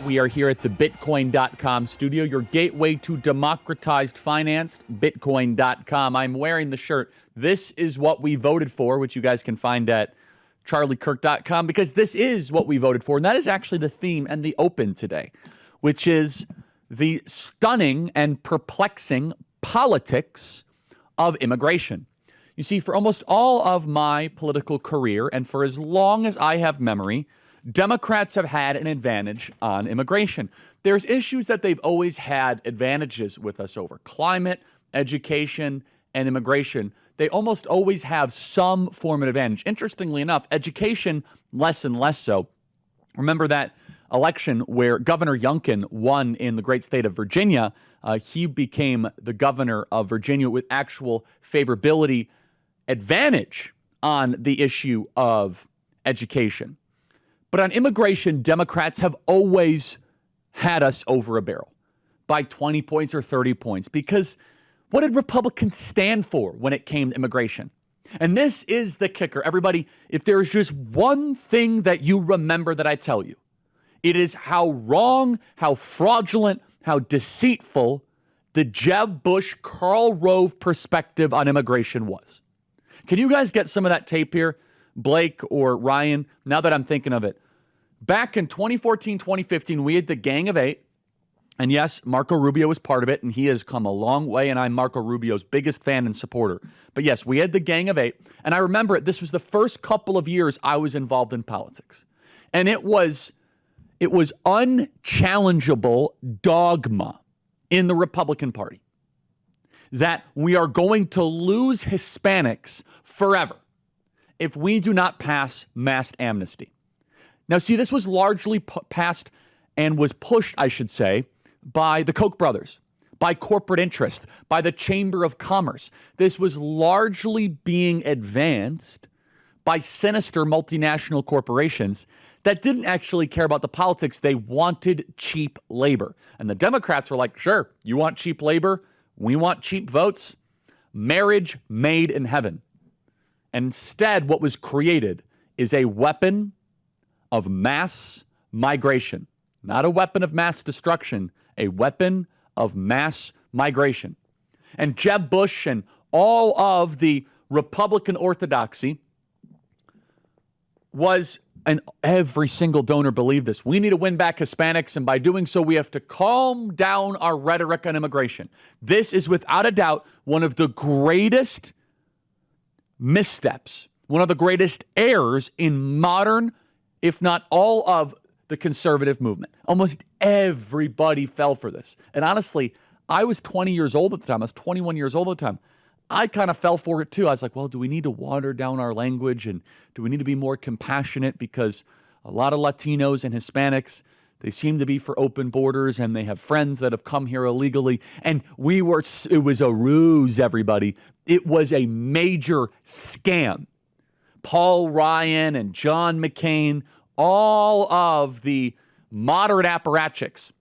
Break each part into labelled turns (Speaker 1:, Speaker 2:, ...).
Speaker 1: We are here at the Bitcoin.com studio, your gateway to democratized finance, Bitcoin.com. I'm wearing the shirt. This is what we voted for, which you guys can find at charliekirk.com, because this is what we voted for. And that is actually the theme and the open today, which is the stunning and perplexing politics of immigration. You see, for almost all of my political career, and for as long as I have memory, Democrats have had an advantage on immigration. There's issues that they've always had advantages with us over: climate, education, and immigration. They almost always have some form of advantage. Interestingly enough, education, less and less so. Remember that election where Governor Youngkin won in the great state of Virginia. He became the governor of Virginia with actual favorability advantage on the issue of education. But on immigration, Democrats have always had us over a barrel by 20 points or 30 points, because what did Republicans stand for when it came to immigration? And this is the kicker. Everybody, if there's just one thing that you remember that I tell you, it is how wrong, how fraudulent, how deceitful the Jeb Bush, Karl Rove perspective on immigration was. Can you guys get some of that tape here? Blake or Ryan, now that I'm thinking of it. Back in 2014, 2015, we had the Gang of Eight. And yes, Marco Rubio was part of it, and he has come a long way, and I'm Marco Rubio's biggest fan and supporter. But yes, we had the Gang of Eight. And I remember it, this was the first couple of years I was involved in politics. And it was unchallengeable dogma in the Republican Party that we are going to lose Hispanics forever if we do not pass mass amnesty. Now, see, this was largely passed and was pushed, I should say, by the Koch brothers, by corporate interest, by the Chamber of Commerce. This was largely being advanced by sinister multinational corporations that didn't actually care about the politics. They wanted cheap labor. And the Democrats were like, sure, you want cheap labor? We want cheap votes. Marriage made in heaven. And instead, what was created is a weapon of mass migration, not a weapon of mass destruction, a weapon of mass migration. And Jeb Bush and all of the Republican orthodoxy was, and every single donor believed this, we need to win back Hispanics, and by doing so, we have to calm down our rhetoric on immigration. This is without a doubt one of the greatest missteps, one of the greatest errors in modern, if not all of the conservative movement. Almost everybody fell for this. And honestly, I was 20 years old at the time. I was 21 years old at the time. I kind of fell for it too. I was like, well, do we need to water down our language? And do we need to be more compassionate? Because a lot of Latinos and Hispanics, they seem to be for open borders, and they have friends that have come here illegally. And it was a ruse, everybody. It was a major scam. Paul Ryan and John McCain, all of the moderate apparatchiks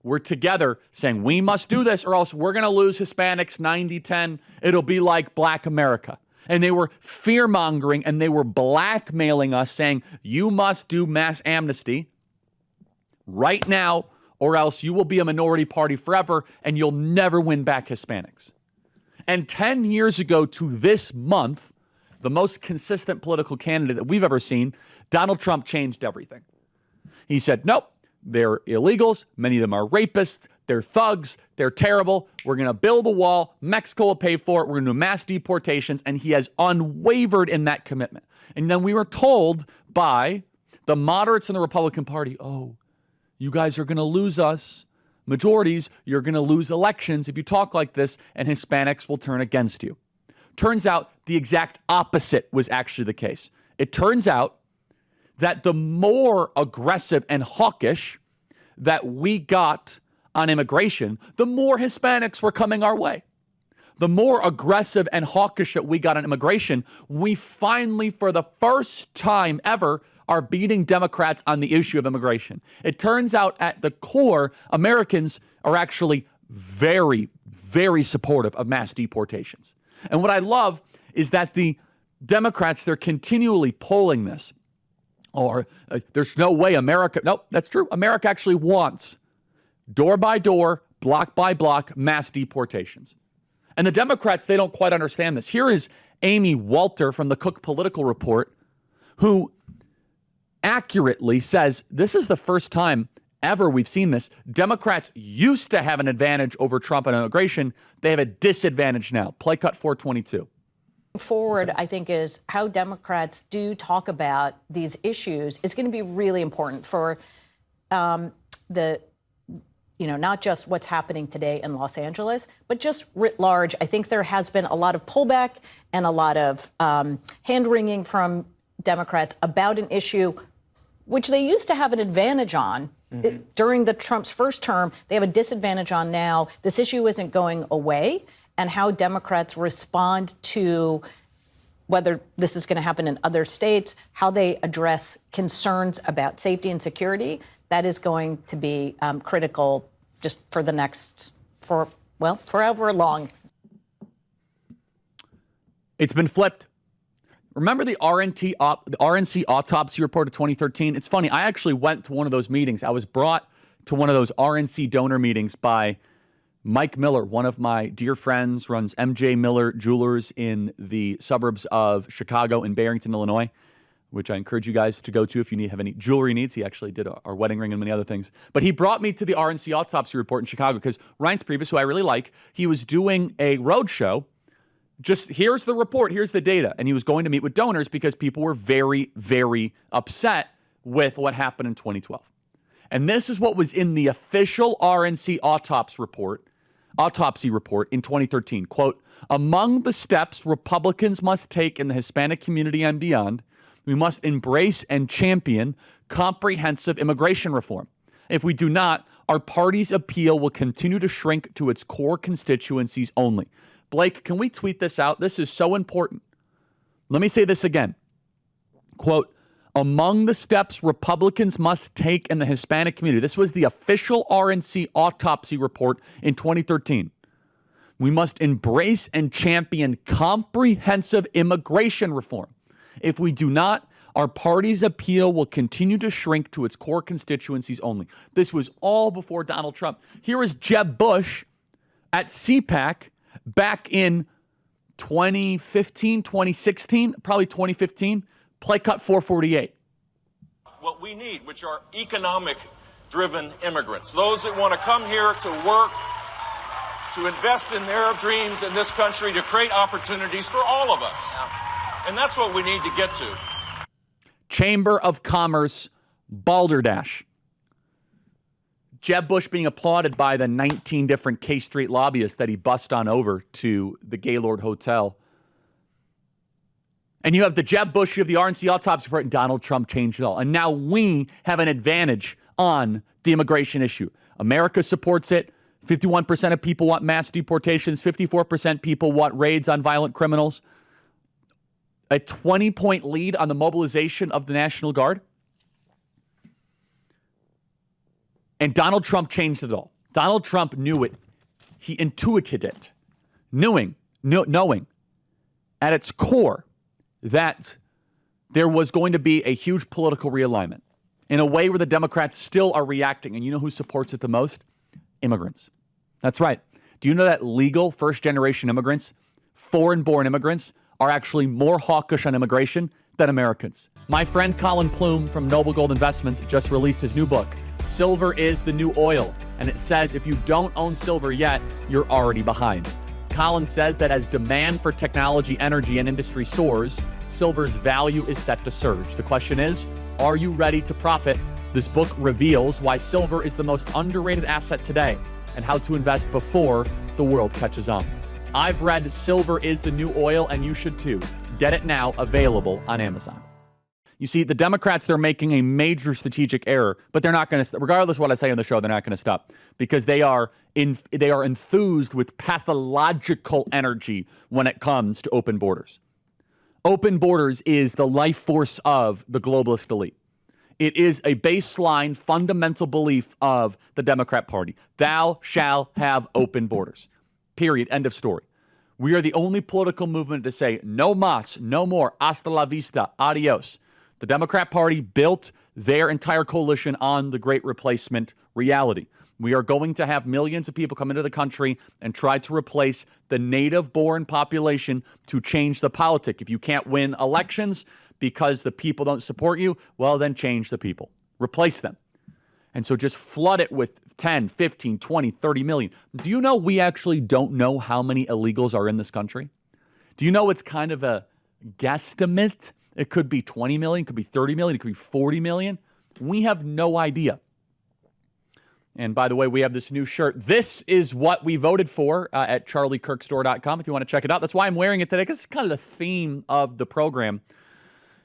Speaker 1: were together saying, we must do this or else we're going to lose Hispanics 90-10. It'll be like Black America. And they were fear-mongering, and they were blackmailing us, saying, you must do mass amnesty right now or else you will be a minority party forever and you'll never win back Hispanics. And 10 years ago to this month, the most consistent political candidate that we've ever seen, Donald Trump, changed everything. He said, nope, they're illegals. Many of them are rapists. They're thugs. They're terrible. We're going to build a wall. Mexico will pay for it. We're going to do mass deportations. And he has unwavered in that commitment. And then we were told by the moderates in the Republican Party, oh, you guys are going to lose us. Majorities, you're going to lose elections if you talk like this, and Hispanics will turn against you. Turns out the exact opposite was actually the case. It turns out that the more aggressive and hawkish that we got on immigration, the more Hispanics were coming our way. The more aggressive and hawkish that we got on immigration, we finally, for the first time ever, are beating Democrats on the issue of immigration. It turns out at the core, Americans are actually very, very supportive of mass deportations. And what I love is that the Democrats, they're continually polling this Or there's no way America, nope, that's true. America actually wants door by door, block by block, mass deportations. And the Democrats, they don't quite understand this. Here is Amy Walter from the Cook Political Report, who accurately says this is the first time ever we've seen this. Democrats used to have an advantage over Trump on immigration. They have a disadvantage now. Play cut 422.
Speaker 2: Forward, I think, is how Democrats do talk about these issues. It's going to be really important for not just what's happening today in Los Angeles, but just writ large. I think there has been a lot of pullback and a lot of hand-wringing from Democrats about an issue which they used to have an advantage on during the Trump's first term. They have a disadvantage on now. This issue isn't going away. And how Democrats respond to whether this is going to happen in other states, how they address concerns about safety and security, that is going to be critical just for the next, forever long.
Speaker 1: It's been flipped. Remember the RNC autopsy report of 2013? It's funny. I actually went to one of those meetings. I was brought to one of those RNC donor meetings by Mike Miller, one of my dear friends, runs MJ Miller Jewelers in the suburbs of Chicago in Barrington, Illinois, which I encourage you guys to go to if you have any jewelry needs. He actually did our wedding ring and many other things. But he brought me to the RNC autopsy report in Chicago because Reince Priebus, who I really like, he was doing a road show. Just here's the report, here's the data. And he was going to meet with donors because people were very, very upset with what happened in 2012. And this is what was in the official RNC autopsy report in 2013. Quote, among the steps Republicans must take in the Hispanic community and beyond, we must embrace and champion comprehensive immigration reform. If we do not, our party's appeal will continue to shrink to its core constituencies only. Blake, can we tweet this out? This is so important. Let me say this again. Quote, among the steps Republicans must take in the Hispanic community. This was the official RNC autopsy report in 2013. We must embrace and champion comprehensive immigration reform. If we do not, our party's appeal will continue to shrink to its core constituencies only. This was all before Donald Trump. Here is Jeb Bush at CPAC back in 2015, 2016, probably 2015. Play cut 448.
Speaker 3: What we need, which are economic-driven immigrants, those that want to come here to work, to invest in their dreams in this country, to create opportunities for all of us. And that's what we need to get to.
Speaker 1: Chamber of Commerce balderdash. Jeb Bush being applauded by the 19 different K Street lobbyists that he bussed on over to the Gaylord Hotel. And you have the Jeb Bush, you have the RNC autopsy report, and Donald Trump changed it all. And now we have an advantage on the immigration issue. America supports it. 51% of people want mass deportations. 54% people want raids on violent criminals. A 20-point lead on the mobilization of the National Guard. And Donald Trump changed it all. Donald Trump knew it. He intuited it, knowing at its core that there was going to be a huge political realignment in a way where the Democrats still are reacting. And you know who supports it the most? Immigrants. That's right. Do you know that legal first-generation immigrants, foreign-born immigrants, are actually more hawkish on immigration than Americans? My friend Colin Plume from Noble Gold Investments just released his new book, Silver is the New Oil. And it says if you don't own silver yet, you're already behind. Colin says that as demand for technology, energy, and industry soars, silver's value is set to surge. The question is, are you ready to profit? This book reveals why silver is the most underrated asset today and how to invest before the world catches on. I've read Silver is the New Oil, and you should too. Get it now, available on Amazon. You see, the Democrats, they're making a major strategic error, but they're not going to, regardless of what I say on the show, they're not going to stop because they are enthused with pathological energy when it comes to open borders. Open borders is the life force of the globalist elite. It is a baseline, fundamental belief of the Democrat Party. Thou shalt have open borders. Period. End of story. We are the only political movement to say no mas, no more, hasta la vista, adios. The Democrat Party built their entire coalition on the Great Replacement reality. We are going to have millions of people come into the country and try to replace the native-born population to change the politic. If you can't win elections because the people don't support you, well, then change the people. Replace them. And so just flood it with 10, 15, 20, 30 million. Do you know we actually don't know how many illegals are in this country? Do you know it's kind of a guesstimate? It could be 20 million, it could be 30 million, it could be 40 million. We have no idea. And by the way, we have this new shirt. This is what we voted for at charliekirkstore.com if you want to check it out. That's why I'm wearing it today, because it's kind of the theme of the program.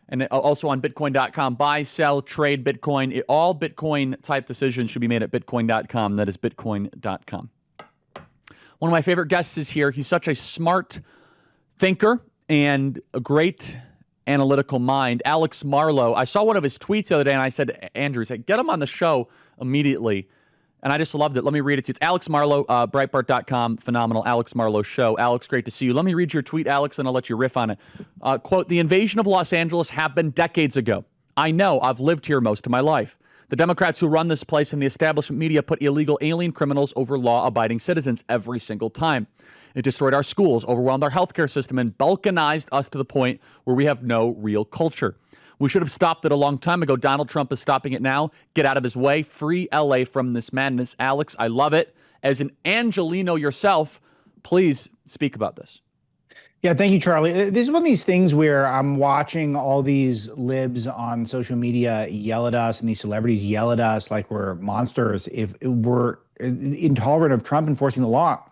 Speaker 1: And also on Bitcoin.com, buy, sell, trade Bitcoin. All Bitcoin type decisions should be made at Bitcoin.com. That is Bitcoin.com. One of my favorite guests is here. He's such a smart thinker and a great analytical mind. Alex Marlow. I saw one of his tweets the other day and I said, Andrew, get him on the show immediately. And I just loved it. Let me read it to you. It's Alex Marlow, Breitbart.com, phenomenal Alex Marlow show. Alex, great to see you. Let me read your tweet, Alex, and I'll let you riff on it. Quote, the invasion of Los Angeles happened decades ago. I know. I've lived here most of my life. The Democrats who run this place and the establishment media put illegal alien criminals over law-abiding citizens every single time. It destroyed our schools, overwhelmed our healthcare system, and balkanized us to the point where we have no real culture. We should have stopped it a long time ago. Donald Trump is stopping it now. Get out of his way. Free LA from this madness. Alex, I love it. As an Angelino yourself, please speak about this.
Speaker 4: Yeah, thank you, Charlie. This is one of these things where I'm watching all these libs on social media yell at us and these celebrities yell at us like we're monsters if we're intolerant of Trump enforcing the law.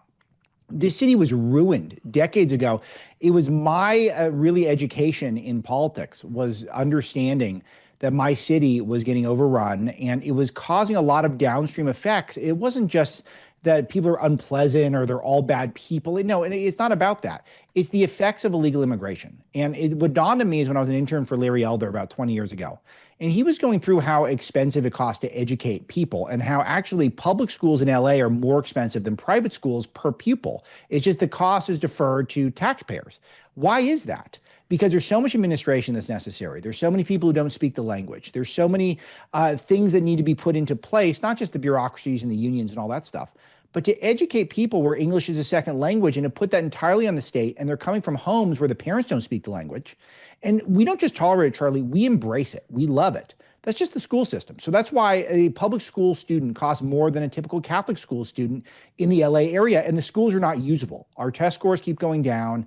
Speaker 4: This city was ruined decades ago. It was my really education in politics was understanding that my city was getting overrun and it was causing a lot of downstream effects. It wasn't just that people are unpleasant or they're all bad people. No, it's not about that. It's the effects of illegal immigration. And what dawned on me is when I was an intern for Larry Elder about 20 years ago. And he was going through how expensive it costs to educate people and how actually public schools in LA are more expensive than private schools per pupil. It's just the cost is deferred to taxpayers. Why is that? Because there's so much administration that's necessary. There's so many people who don't speak the language. There's so many things that need to be put into place, not just the bureaucracies and the unions and all that stuff, but to educate people where English is a second language and to put that entirely on the state. And they're coming from homes where the parents don't speak the language. And we don't just tolerate it, Charlie, we embrace it. We love it. That's just the school system. So that's why a public school student costs more than a typical Catholic school student in the LA area, and the schools are not usable. Our test scores keep going down.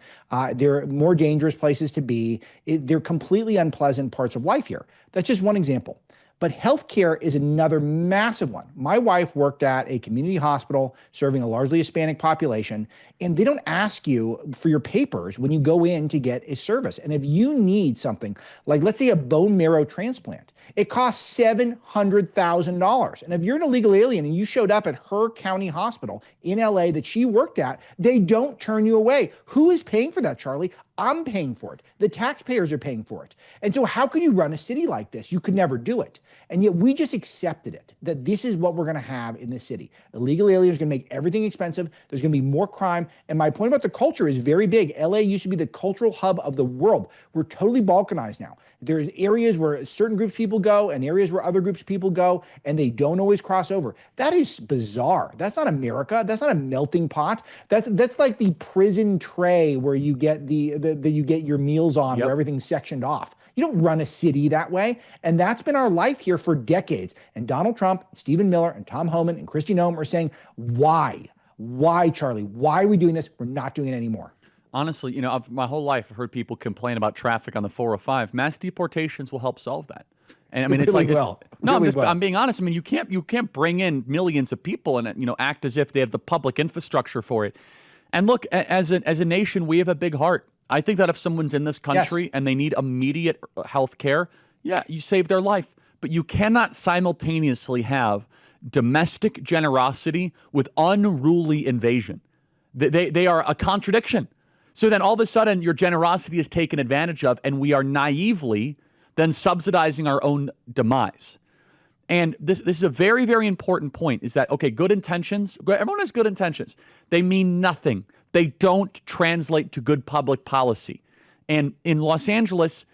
Speaker 4: They're more dangerous places to be. They're completely unpleasant parts of life here. That's just one example. But healthcare is another massive one. My wife worked at a community hospital serving a largely Hispanic population, and they don't ask you for your papers when you go in to get a service. And if you need something like, let's say, a bone marrow transplant, it costs $700,000. And if you're an illegal alien and you showed up at her county hospital in LA that she worked at, they don't turn you away. Who is paying for that, Charlie? I'm paying for it. The taxpayers are paying for it. And so how could you run a city like this? You could never do it. And yet we just accepted it, that this is what we're going to have in this city. Illegal aliens are going to make everything expensive. There's going to be more crime. And my point about the culture is very big. LA used to be the cultural hub of the world. We're totally balkanized now. There's areas where certain groups of people go and areas where other groups of people go, and they don't always cross over. That is bizarre. That's not America. That's not a melting pot. That's like the prison tray where you get you get your meals on, where everything's sectioned off. You don't run a city that way. And that's been our life here for decades. And Donald Trump, Stephen Miller, and Tom Homan, and Kristi Noem are saying, why? Why, Charlie? Why are we doing this? We're not doing it anymore.
Speaker 1: Honestly, my whole life I've heard people complain about traffic on the 405. Mass deportations will help solve that. And I mean, it's
Speaker 4: really
Speaker 1: like, I'm being honest. I mean, you can't bring in millions of people and act as if they have the public infrastructure for it. And look, as a nation, we have a big heart. I think that if someone's in this country and they need immediate health care, you save their life. But you cannot simultaneously have domestic generosity with unruly invasion. They are a contradiction. So then all of a sudden your generosity is taken advantage of, and we are naively then subsidizing our own demise. And this is a very, very important point, is that, okay, good intentions, everyone has good intentions. They mean nothing. They don't translate to good public policy. And in Los Angeles,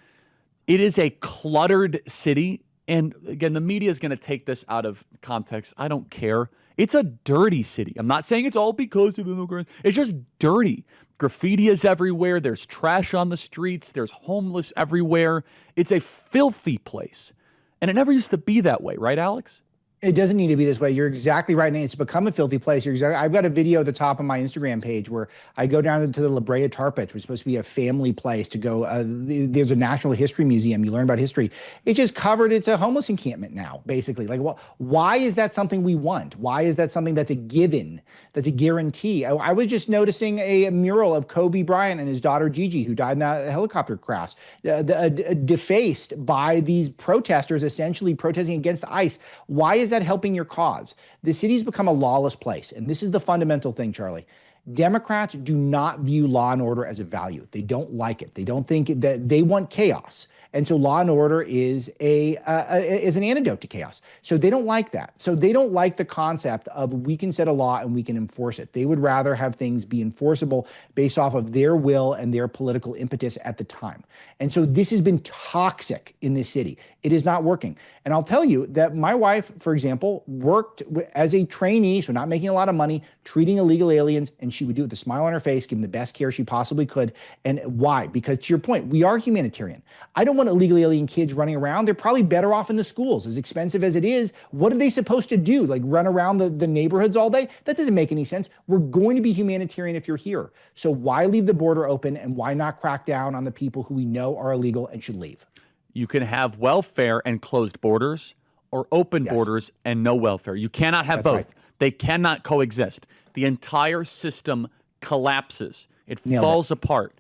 Speaker 1: It is a cluttered city. And again, the media is going to take this out of context. I don't care. It's a dirty city. I'm not saying it's all because of immigrants. It's just dirty. Graffiti is everywhere. There's trash on the streets. There's homeless everywhere. It's a filthy place. And it never used to be that way, right, Alex?
Speaker 4: It doesn't need to be this way. You're exactly right. And it's become a filthy place. I've got a video at the top of my Instagram page where I go down into the La Brea Tar Pits, which is supposed to be a family place to go. There's a Natural History Museum. You learn about history. It's just covered. It's a homeless encampment now, basically. Like, well, why is that something we want? Why is that something that's a given, that's a guarantee? I was just noticing a mural of Kobe Bryant and his daughter Gigi, who died in that helicopter crash, defaced by these protesters, essentially protesting against ICE. Why is that helping your cause? The city's become a lawless place. And this is the fundamental thing, Charlie. Democrats do not view law and order as a value. They don't like it. They don't think that they want chaos. And so law and order is an antidote to chaos. So they don't like that. So they don't like the concept of we can set a law and we can enforce it. They would rather have things be enforceable based off of their will and their political impetus at the time. And so this has been toxic in this city. It is not working. And I'll tell you that my wife, for example, worked as a trainee, so not making a lot of money, treating illegal aliens, and she would do it with a smile on her face, give them the best care she possibly could. And why? Because to your point, we are humanitarian. I don't want illegal alien kids running around. They're probably better off in the schools. As expensive as it is, what are they supposed to do? Like run around the neighborhoods all day? That doesn't make any sense. We're going to be humanitarian if you're here. So why leave the border open and why not crack down on the people who we know are illegal and should leave?
Speaker 1: You can have welfare and closed borders or open borders and no welfare. You cannot have both. Right. They cannot coexist. The entire system collapses. It falls apart.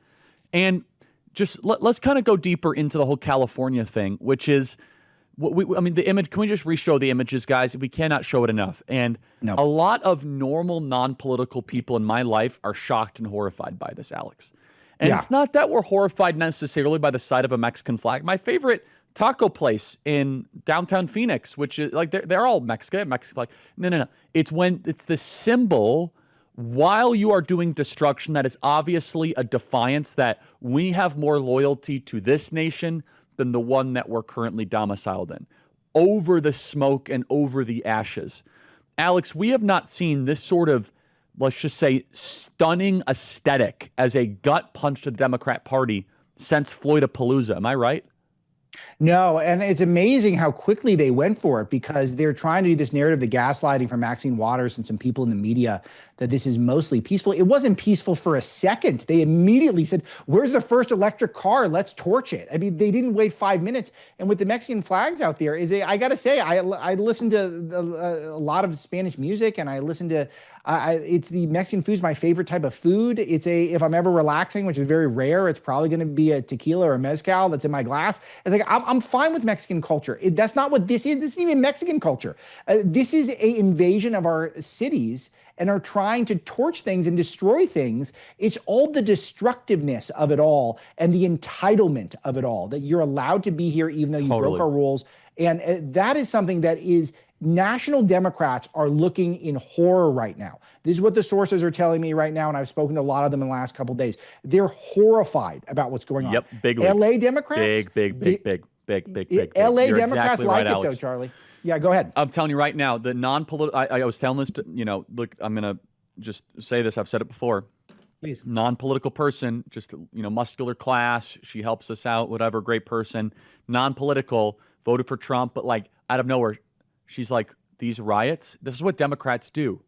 Speaker 1: And just let's kind of go deeper into the whole California thing, which is, the image. Can we just re-show the images, guys? We cannot show it enough. And a lot of normal, non-political people in my life are shocked and horrified by this, Alex. And it's not that we're horrified necessarily by the sight of a Mexican flag. My favorite taco place in downtown Phoenix, which is like they're all Mexican flag. No. It's the symbol while you are doing destruction that is obviously a defiance that we have more loyalty to this nation than the one that we're currently domiciled in. Over the smoke and over the ashes. Alex, we have not seen this sort of, let's just say, stunning aesthetic as a gut punch to the Democrat Party since Floydapalooza. Am I right?
Speaker 4: No, and it's amazing how quickly they went for it because they're trying to do this narrative, the gaslighting from Maxine Waters and some people in the media, that this is mostly peaceful. It wasn't peaceful for a second. They immediately said, where's the first electric car? Let's torch it. I mean, they didn't wait 5 minutes. And with the Mexican flags out there, I got to say, I listen to a lot of Spanish music, and I listen to, it's the Mexican food is my favorite type of food. If I'm ever relaxing, which is very rare, it's probably going to be a tequila or a mezcal that's in my glass. It's like, I'm fine with Mexican culture. That's not what this is. This isn't even Mexican culture. This is an invasion of our cities and are trying to torch things and destroy things. It's all the destructiveness of it all and the entitlement of it all, that you're allowed to be here even though you broke our rules. And that is something that is national Democrats are looking in horror right now. This is what the sources are telling me right now, and I've spoken to a lot of them in the last couple of days. They're horrified about what's going on.
Speaker 1: Yep, big
Speaker 4: LA Democrats?
Speaker 1: Big.
Speaker 4: LA
Speaker 1: You're
Speaker 4: Democrats
Speaker 1: exactly
Speaker 4: like
Speaker 1: right,
Speaker 4: it,
Speaker 1: Alex.
Speaker 4: though, Charlie. Yeah, go ahead.
Speaker 1: I'm telling you right now, the non-political, I was telling this to, look, I'm going to just say this. I've said it before.
Speaker 4: Please.
Speaker 1: Non-political person, just, muscular class. She helps us out, whatever, great person. Non-political, voted for Trump, but like out of nowhere, she's like, these riots, this is what Democrats do.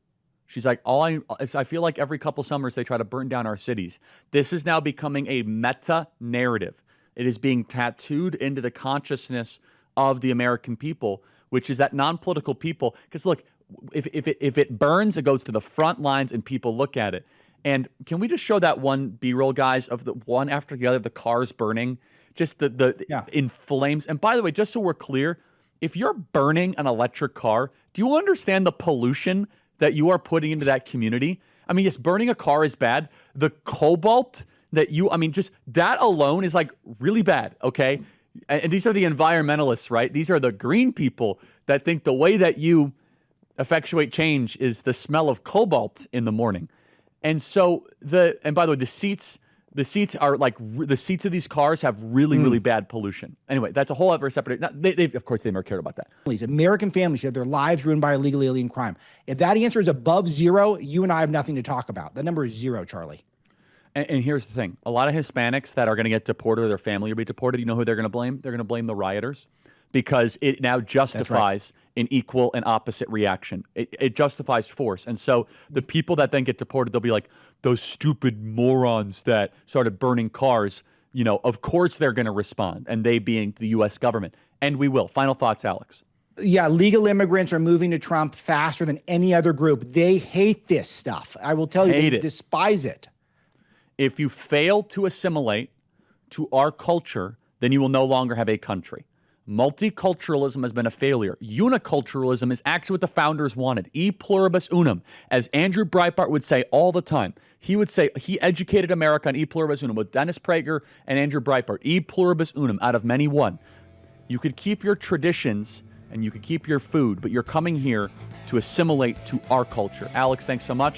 Speaker 1: She's like, I feel like every couple summers they try to burn down our cities. This is now becoming a meta narrative. It is being tattooed into the consciousness of the American people, which is that non-political people, because look, if it burns, it goes to the front lines and people look at it. And can we just show that one B-roll, guys, of the one after the other, the cars burning, just in flames. And by the way, just so we're clear, if you're burning an electric car, do you understand the pollution that you are putting into that community? I mean, yes, burning a car is bad. The cobalt that just that alone is like really bad, okay? And these are the environmentalists, right? These are the green people that think the way that you effectuate change is the smell of cobalt in the morning. And so and by the way, the seats, The seats are like the seats of these cars have really, really bad pollution. Anyway, that's a whole other separate. They of course, they never cared about that.
Speaker 4: American families should have their lives ruined by illegal alien crime. If that answer is above 0, you and I have nothing to talk about. That number is 0, Charlie.
Speaker 1: And here's the thing: a lot of Hispanics that are going to get deported or their family will be deported. You know who they're going to blame? They're going to blame the rioters, because it now justifies an equal and opposite reaction. It justifies force. And so the people that then get deported, they'll be like, those stupid morons that started burning cars, of course they're going to respond, and they being the U.S. government. And we will. Final thoughts, Alex.
Speaker 4: Yeah, legal immigrants are moving to Trump faster than any other group. They hate this stuff. I will tell you, they despise it.
Speaker 1: If you fail to assimilate to our culture, then you will no longer have a country. Multiculturalism has been a failure. Uniculturalism is actually what the founders wanted. E pluribus unum. As Andrew Breitbart would say all the time, he would say he educated America on e pluribus unum with Dennis Prager and Andrew Breitbart. E pluribus unum, out of many one. You could keep your traditions and you could keep your food, but you're coming here to assimilate to our culture. Alex, thanks so much.